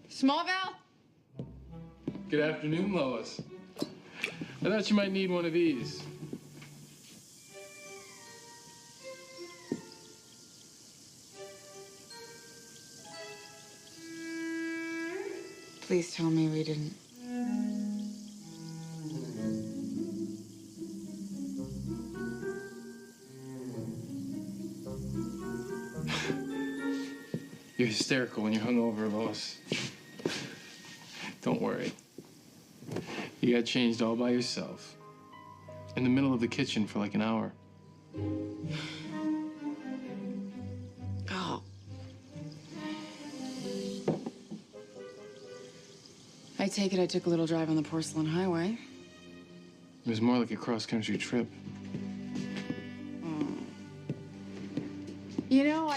Smallville? Good afternoon, Lois. I thought you might need one of these. Please tell me we didn't. You're hysterical when you're hungover, Lois. Don't worry. You got changed all by yourself. In the middle of the kitchen for like an hour. Oh. I take it I took a little drive on the porcelain highway. It was more like a cross-country trip. You know,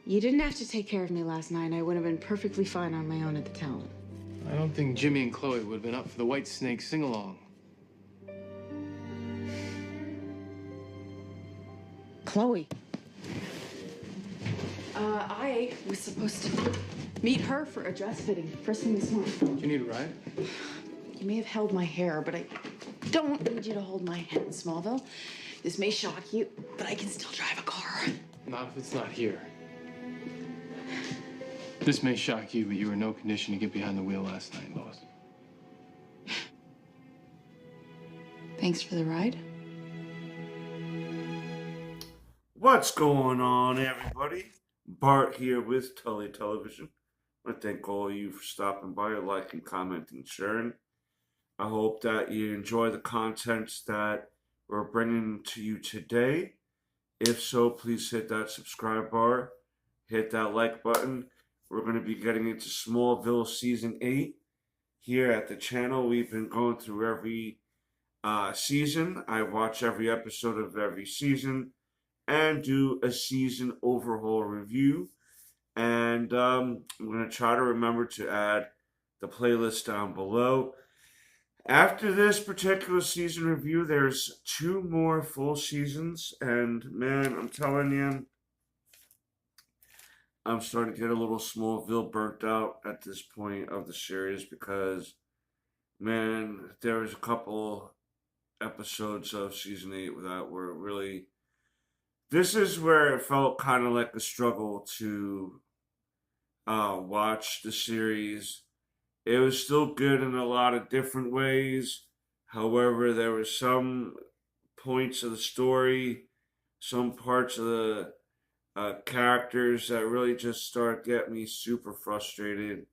You didn't have to take care of me last night. I would have been perfectly fine on my own at the town. I don't think Jimmy and Chloe would have been up for the White Snake sing-along. Chloe. I was supposed to meet her for a dress fitting first thing this morning. Do you need a ride? You may have held my hair, but I don't need you to hold my hand, Smallville. This may shock you, but I can still drive a car. Not if it's not here. This may shock you, but you were in no condition to get behind the wheel last night, Lois. Thanks for the ride. What's going on, everybody? Bart here with Tully Television. I thank all of you for stopping by, liking, commenting, sharing. I hope that you enjoy the content that we're bringing to you today. If so, please hit that subscribe bar, hit that like button. We're going to be getting into Smallville Season 8 here at the channel. We've been going through every season. I watch every episode of every season and do a season overhaul review. And I'm going to try to remember to add the playlist down below. After this particular season review, there's 2 more full seasons. And man, I'm telling you, I'm starting to get a little Smallville burnt out at this point of the series because, man, there was a couple episodes of season 8 that were really... This is where it felt kind of like a struggle to watch the series. It was still good in a lot of different ways. However, there were some points of the story, some parts of the characters that really just start getting me super frustrated.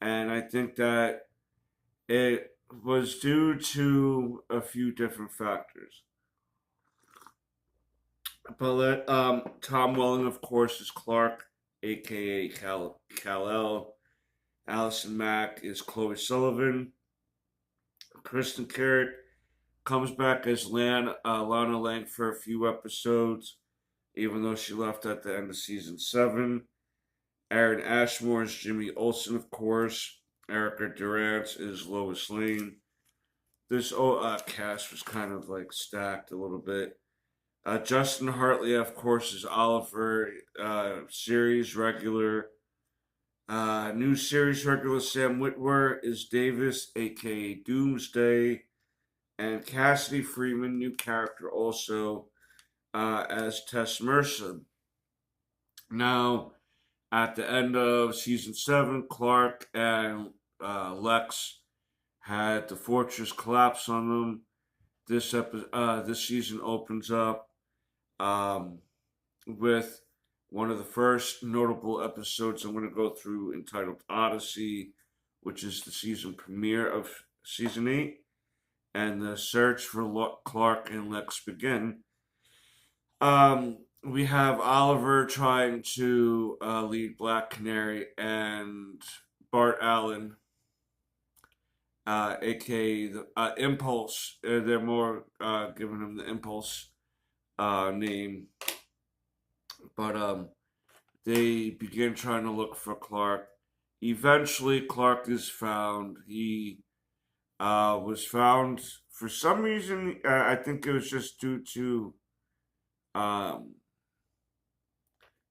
And I think that it was due to a few different factors. But Tom Welling, of course, is Clark, a.k.a. Kal-El. Allison Mack is Chloe Sullivan. Kristen Carrick comes back as Lana Lang for a few episodes, even though she left at the end of season 7. Aaron Ashmore is Jimmy Olsen, of course. Erica Durant is Lois Lane. This cast was kind of like stacked a little bit. Justin Hartley, of course, is Oliver, series regular. New series regular Sam Witwer is Davis, aka Doomsday. And Cassidy Freeman, new character also, as Tess Mercer. Now, at the end of season 7, Clark and Lex had the fortress collapse on them. This season opens up with one of the first notable episodes I'm going to go through entitled Odyssey, which is the season premiere of season 8. And the search for Clark and Lex begin. We have Oliver trying to lead Black Canary and Bart Allen, aka the Impulse. They're more giving him the Impulse name. But they begin trying to look for Clark. Eventually, Clark is found. He was found for some reason. I think it was just due to um,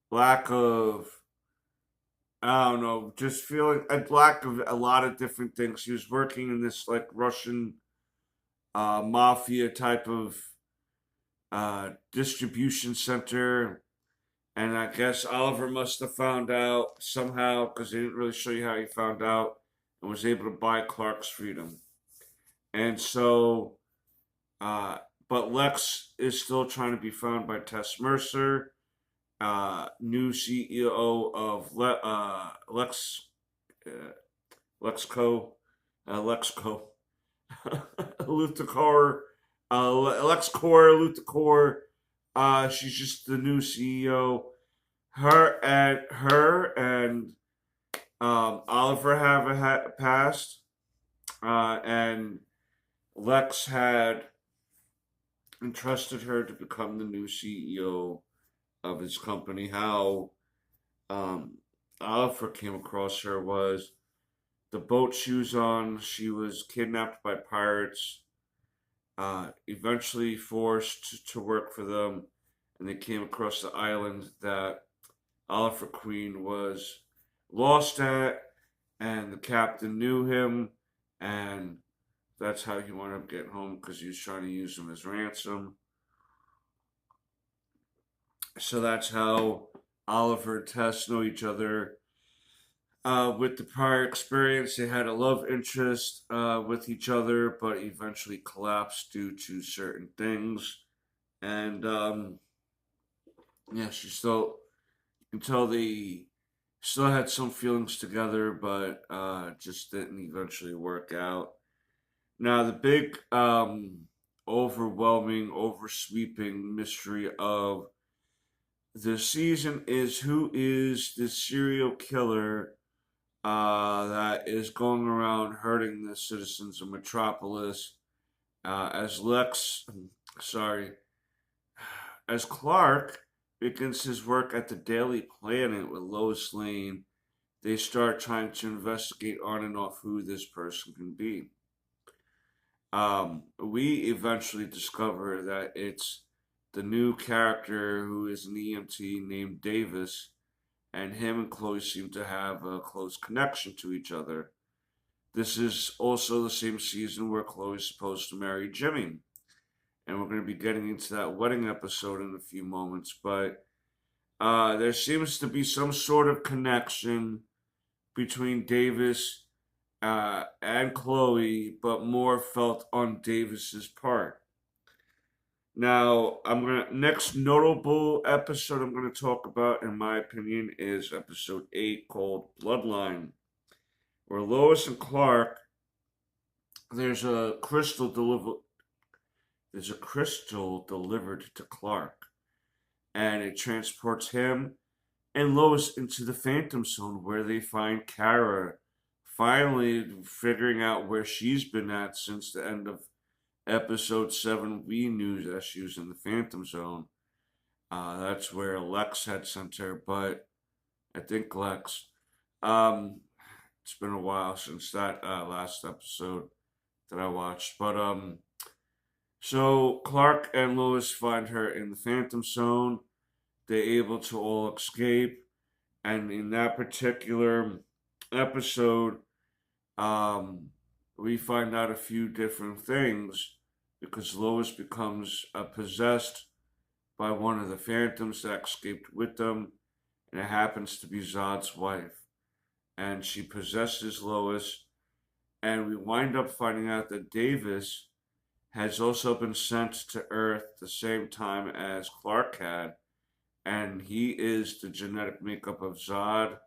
lack of, I don't know, just feeling a lack of a lot of different things. He was working in this like Russian mafia type of distribution center. And I guess Oliver must have found out somehow because they didn't really show you how he found out and was able to buy Clark's freedom. And so, uh, but Lex is still trying to be found by Tess Mercer, new CEO of uh, Lexco, Lexco, Lutacor, Lexcor, Lutacor. She's just the new CEO. Her and Oliver have passed, and Lex had entrusted her to become the new CEO of his company. How Oliver came across her was the boat she was on. She was kidnapped by pirates, eventually forced to work for them, and they came across the island that Oliver Queen was lost at, and the captain knew him, and that's how he wound up getting home because he was trying to use him as ransom. So that's how Oliver and Tess know each other. With the prior experience, they had a love interest with each other, but eventually collapsed due to certain things. And yeah, she still, you can tell they still had some feelings together, but just didn't eventually work out. Now, the big, overwhelming, oversweeping mystery of the season is who is the serial killer that is going around hurting the citizens of Metropolis. As sorry, as Clark begins his work at the Daily Planet with Lois Lane, they start trying to investigate on and off who this person can be. We eventually discover that it's the new character who is an EMT named Davis, and him and Chloe seem to have a close connection to each other. This is also the same season where Chloe's supposed to marry Jimmy, and we're going to be getting into that wedding episode in a few moments, but there seems to be some sort of connection between Davis and Chloe, but more felt on Davis's part. Now, next notable episode I'm gonna talk about, in my opinion, is episode 8 called Bloodline, where Lois and Clark, there's a crystal delivered to Clark, and it transports him and Lois into the Phantom Zone, where they find Kara, finally figuring out where she's been at since the end of episode 7. We knew that she was in the Phantom Zone. That's where Lex had sent her, but I think Lex. It's been a while since that last episode that I watched, but so Clark and Lois find her in the Phantom Zone. They're able to all escape, and in that particular episode, we find out a few different things because Lois becomes possessed by one of the phantoms that escaped with them, and it happens to be Zod's wife. And she possesses Lois, and we wind up finding out that Davis has also been sent to Earth the same time as Clark had, and he is the genetic makeup of Zod,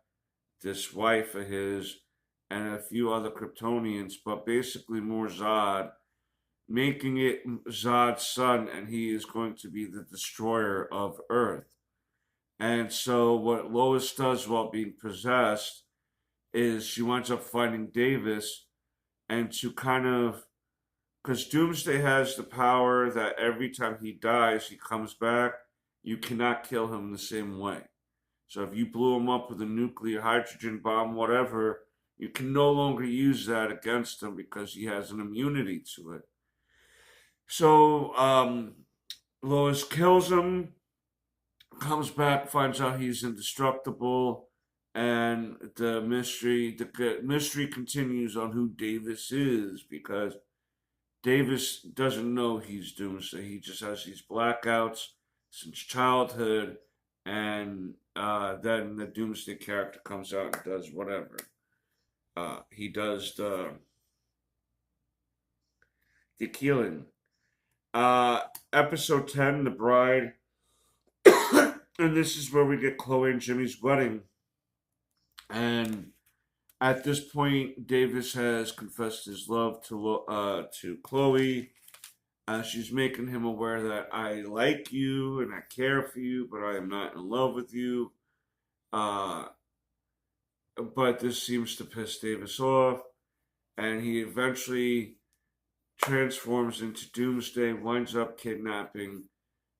this wife of his, and a few other Kryptonians, but basically more Zod, making it Zod's son, and he is going to be the destroyer of Earth. And so what Lois does while being possessed is she winds up finding Davis, and to kind of, because Doomsday has the power that every time he dies, he comes back. You cannot kill him the same way. So if you blew him up with a nuclear hydrogen bomb, whatever, you can no longer use that against him because he has an immunity to it. So Lois kills him, comes back, finds out he's indestructible, and the mystery continues on who Davis is, because Davis doesn't know he's Doomsday. He just has these blackouts since childhood, and then the Doomsday character comes out and does whatever. He does the killing. Episode 10, The Bride. And this is where we get Chloe and Jimmy's wedding. And at this point, Davis has confessed his love to Chloe. She's making him aware that I like you and I care for you, but I am not in love with you. But this seems to piss Davis off, and he eventually transforms into Doomsday, winds up kidnapping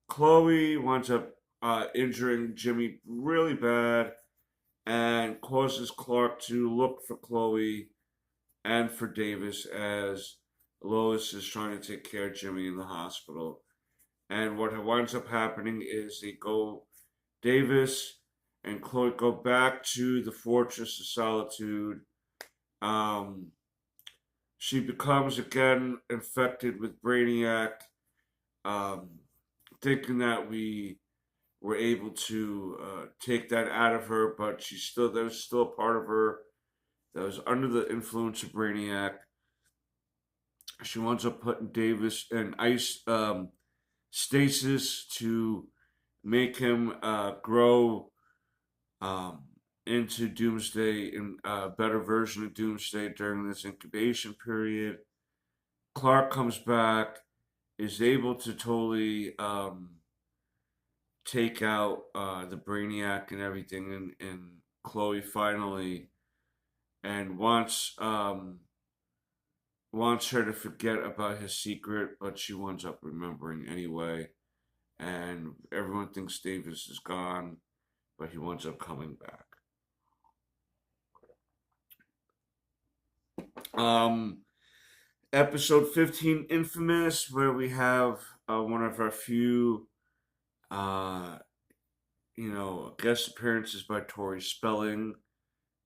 Chloe, winds up injuring Jimmy really bad, and causes Clark to look for Chloe and for Davis as Lois is trying to take care of Jimmy in the hospital. And what winds up happening is Davis and Chloe go back to the Fortress of Solitude. She becomes again infected with Brainiac, thinking that we were able to take that out of her, but there's still a part of her that was under the influence of Brainiac. She winds up putting Davis in ice stasis to make him grow into Doomsday, and a better version of Doomsday during this incubation period. Clark comes back, is able to totally take out the Brainiac and everything, and Chloe finally, and wants her to forget about his secret, but she winds up remembering anyway. And everyone thinks Davis is gone, but he winds up coming back. Episode 15, Infamous, where we have one of our few, guest appearances by Tori Spelling,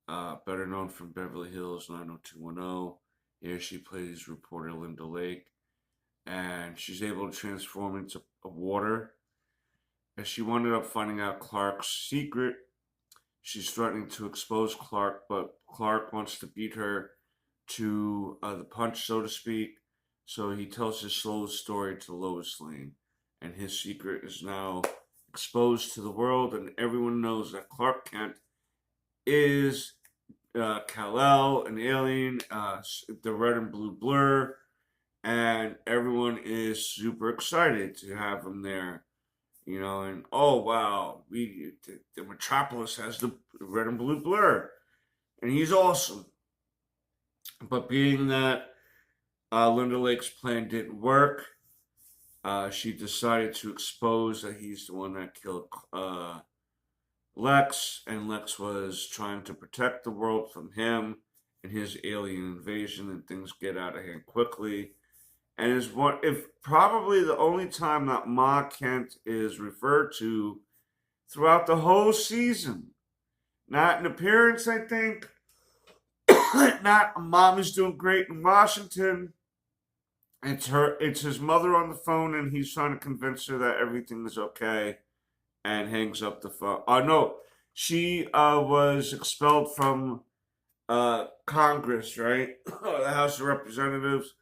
better known from Beverly Hills 90210. Here she plays reporter Linda Lake, and she's able to transform into water. As she ended up finding out Clark's secret, she's threatening to expose Clark, but Clark wants to beat her to the punch, so to speak. So he tells his slow story to Lois Lane, and his secret is now exposed to the world, and everyone knows that Clark Kent is Kal-El, an alien, the red and blue blur, and everyone is super excited to have him there. And oh wow, the Metropolis has the red and blue blur, and he's awesome. But being that Linda Lake's plan didn't work, she decided to expose that he's the one that killed Lex, and Lex was trying to protect the world from him and his alien invasion, and things get out of hand quickly. And is probably the only time that Ma Kent is referred to throughout the whole season. Not an appearance, I think. Not Mom is doing great in Washington. It's his mother on the phone, and he's trying to convince her that everything is okay, and hangs up the phone. No, she was expelled from Congress, right? The House of Representatives.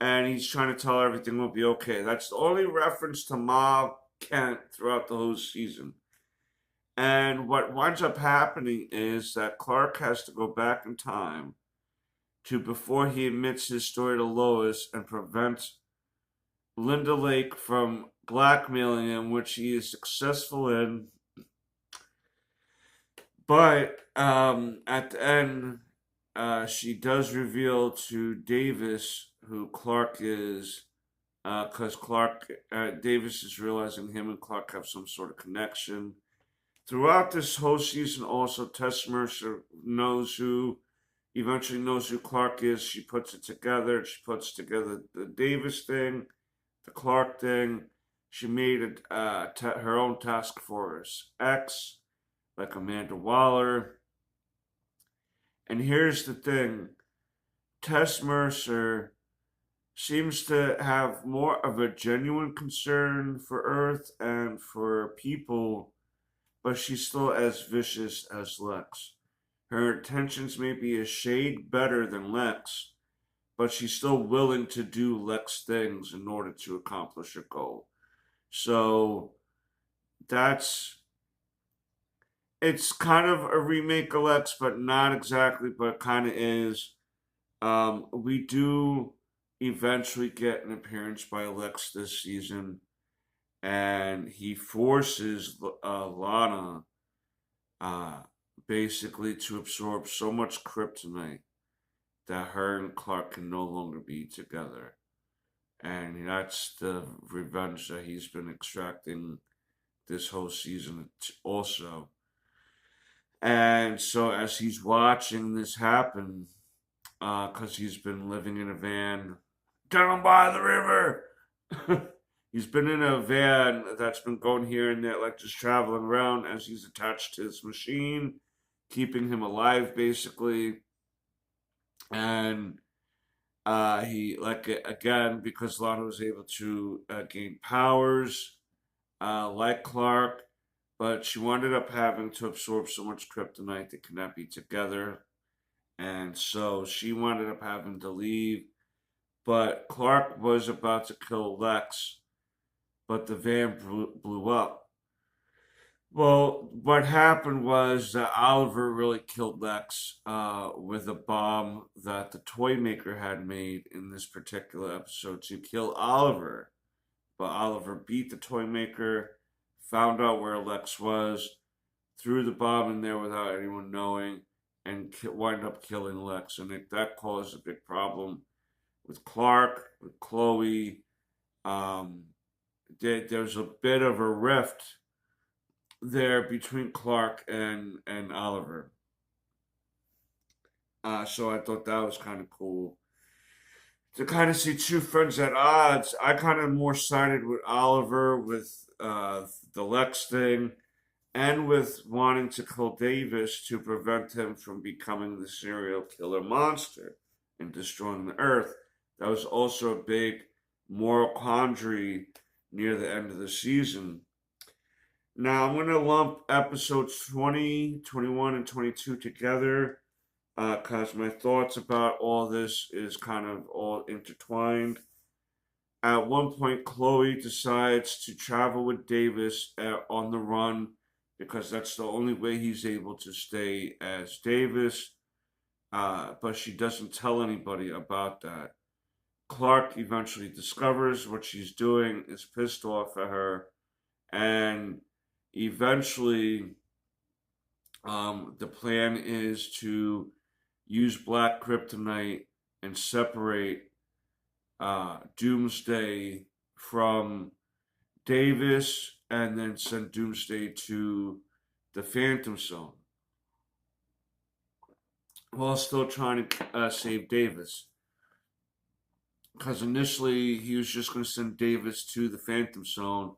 And he's trying to tell her everything will be okay. That's the only reference to Ma Kent throughout the whole season. And what winds up happening is that Clark has to go back in time to before he admits his story to Lois and prevents Linda Lake from blackmailing him, which he is successful in. But at the end, she does reveal to Davis who Clark is, because Davis is realizing him and Clark have some sort of connection throughout this whole season, also Tess Mercer eventually knows who Clark is. She puts it together. She puts together the Davis thing, the Clark thing. She made her own task force X, like Amanda Waller. And here's the thing: Tess Mercer seems to have more of a genuine concern for Earth and for people, but she's still as vicious as Lex. Her intentions may be a shade better than Lex, but she's still willing to do Lex things in order to accomplish her goal. So it's kind of a remake of Lex, but not exactly, but kind of is. We do eventually get an appearance by Lex this season, and he forces Lana basically to absorb so much kryptonite that her and Clark can no longer be together. And that's the revenge that he's been extracting this whole season also. And so as he's watching this happen, because he's been living in a van down by the river. He's been in a van that's been going here and there, like just traveling around as he's attached to his machine, keeping him alive basically. And he, like, again, because Lana was able to gain powers like Clark, but she wound up having to absorb so much kryptonite they could not be together. And so she wound up having to leave. But Clark was about to kill Lex, but the van blew up. Well, what happened was that Oliver really killed Lex with a bomb that the toy maker had made in this particular episode to kill Oliver. But Oliver beat the toy maker, found out where Lex was, threw the bomb in there without anyone knowing, and wind up killing Lex. And that caused a big problem with Clark, with Chloe. There's a bit of a rift there between Clark and Oliver. So I thought that was kind of cool to kind of see two friends at odds. I kind of more sided with Oliver with the Lex thing and with wanting to kill Davis to prevent him from becoming the serial killer monster and destroying the Earth. That was also a big moral quandary near the end of the season. Now, I'm going to lump episodes 20, 21, and 22 together because my thoughts about all this is kind of all intertwined. At one point, Chloe decides to travel with Davis on the run because that's the only way he's able to stay as Davis, but she doesn't tell anybody about that. Clark eventually discovers what she's doing, is pissed off at her, and eventually the plan is to use black kryptonite and separate Doomsday from Davis and then send Doomsday to the Phantom Zone while still trying to save Davis. Because initially he was just going to send Davis to the Phantom Zone.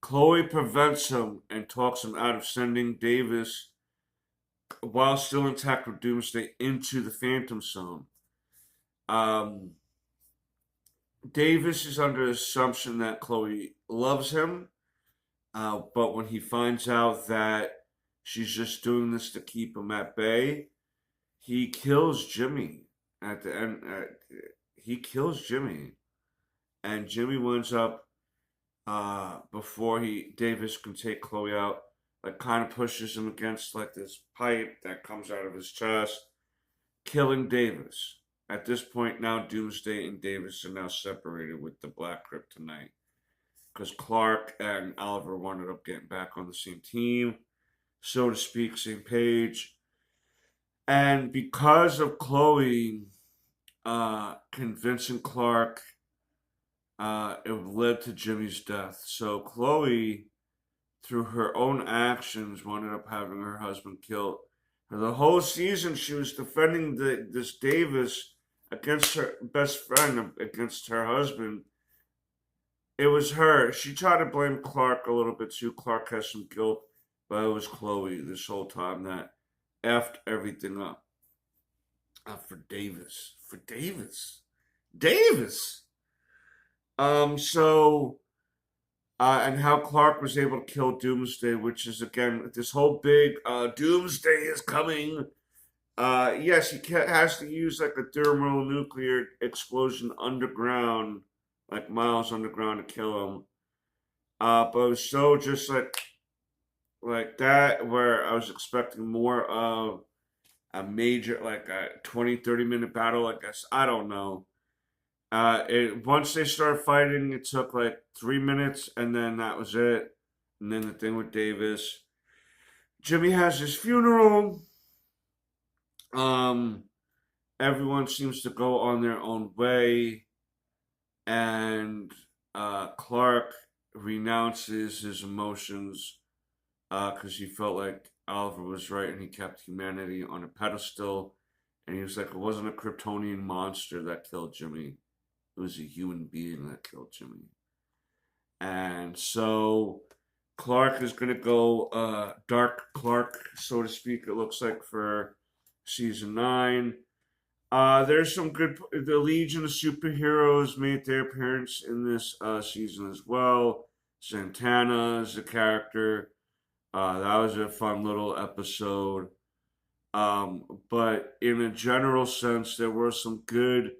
Chloe prevents him and talks him out of sending Davis, while still intact with Doomsday, into the Phantom Zone. Davis is under the assumption that Chloe loves him, but when he finds out that she's just doing this to keep him at bay, he kills Jimmy at the end. He kills Jimmy, and Jimmy winds up before Davis can take Chloe out, like kind of pushes him against like this pipe that comes out of his chest, killing Davis. At this point now, Doomsday and Davis are now separated with the black kryptonite because Clark and Oliver wound up getting back on the same team, so to speak, same page. And because of Chloe convincing Clark, it led to Jimmy's death. So Chloe through her own actions, wound up having her husband killed. For the whole season, she was defending this Davis against her best friend, against her husband. It was her. She tried to blame Clark a little bit too. Clark has some guilt, but it was Chloe this whole time that effed everything up. For Davis. For Davis. Davis! And how Clark was able to kill Doomsday, which is, again, this whole big Doomsday is coming. Yes, he has to use like a thermonuclear explosion underground, like miles underground, to kill him. But it was so just like that, where I was expecting more of a major, like a 20-30 minute battle, I guess. I don't know. Once they started fighting, it took like 3 minutes, and then that was it. And then the thing with Davis. Jimmy has his funeral. Everyone seems to go on their own way, and Clark renounces his emotions because he felt like Oliver was right, and he kept humanity on a pedestal. And he was like, it wasn't a Kryptonian monster that killed Jimmy. It was a human being that killed Jimmy. And so Clark is going to go dark Clark, so to speak, it looks like, for season 9. There's some good. The Legion of Superheroes made their appearance in this season as well. Santana is a character. That was a fun little episode. But in a general sense, there were some good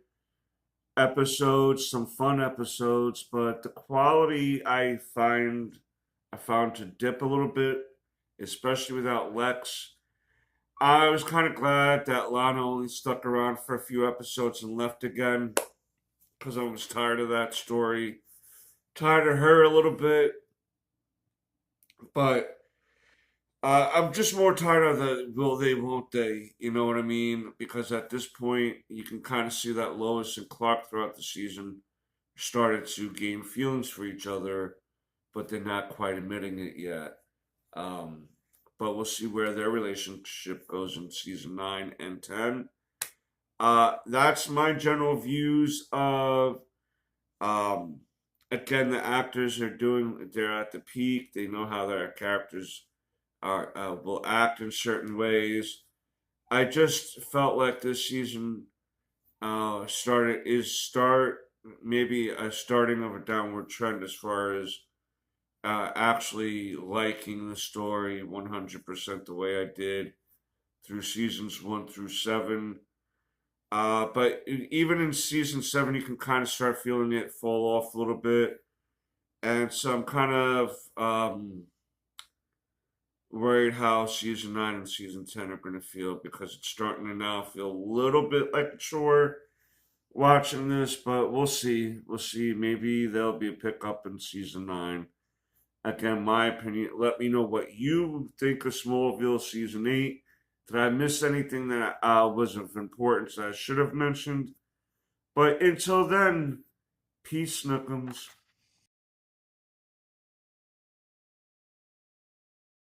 episodes, some fun episodes, but the quality I found to dip a little bit, especially without Lex. I was kind of glad that Lana only stuck around for a few episodes and left again, because I was tired of that story. Tired of her a little bit. But I'm just more tired of the will they, won't they, you know what I mean? Because at this point, you can kind of see that Lois and Clark throughout the season started to gain feelings for each other, but they're not quite admitting it yet. But we'll see where their relationship goes in season 9 and 10. That's my general views of, again, the actors they're at the peak. They know how their characters will act in certain ways. I just felt like this season maybe a starting of a downward trend as far as actually liking the story 100% the way I did through seasons 1 through 7. But even in season 7, you can kind of start feeling it fall off a little bit. And so I'm kind of worried how season 9 and season 10 are going to feel, because it's starting to now feel a little bit like a chore watching this, but we'll see. We'll see. Maybe there'll be a pickup in season 9. Again, my opinion. Let me know what you think of Smallville season 8. Did I miss anything that was of importance that I should have mentioned? But until then, peace, Snookums.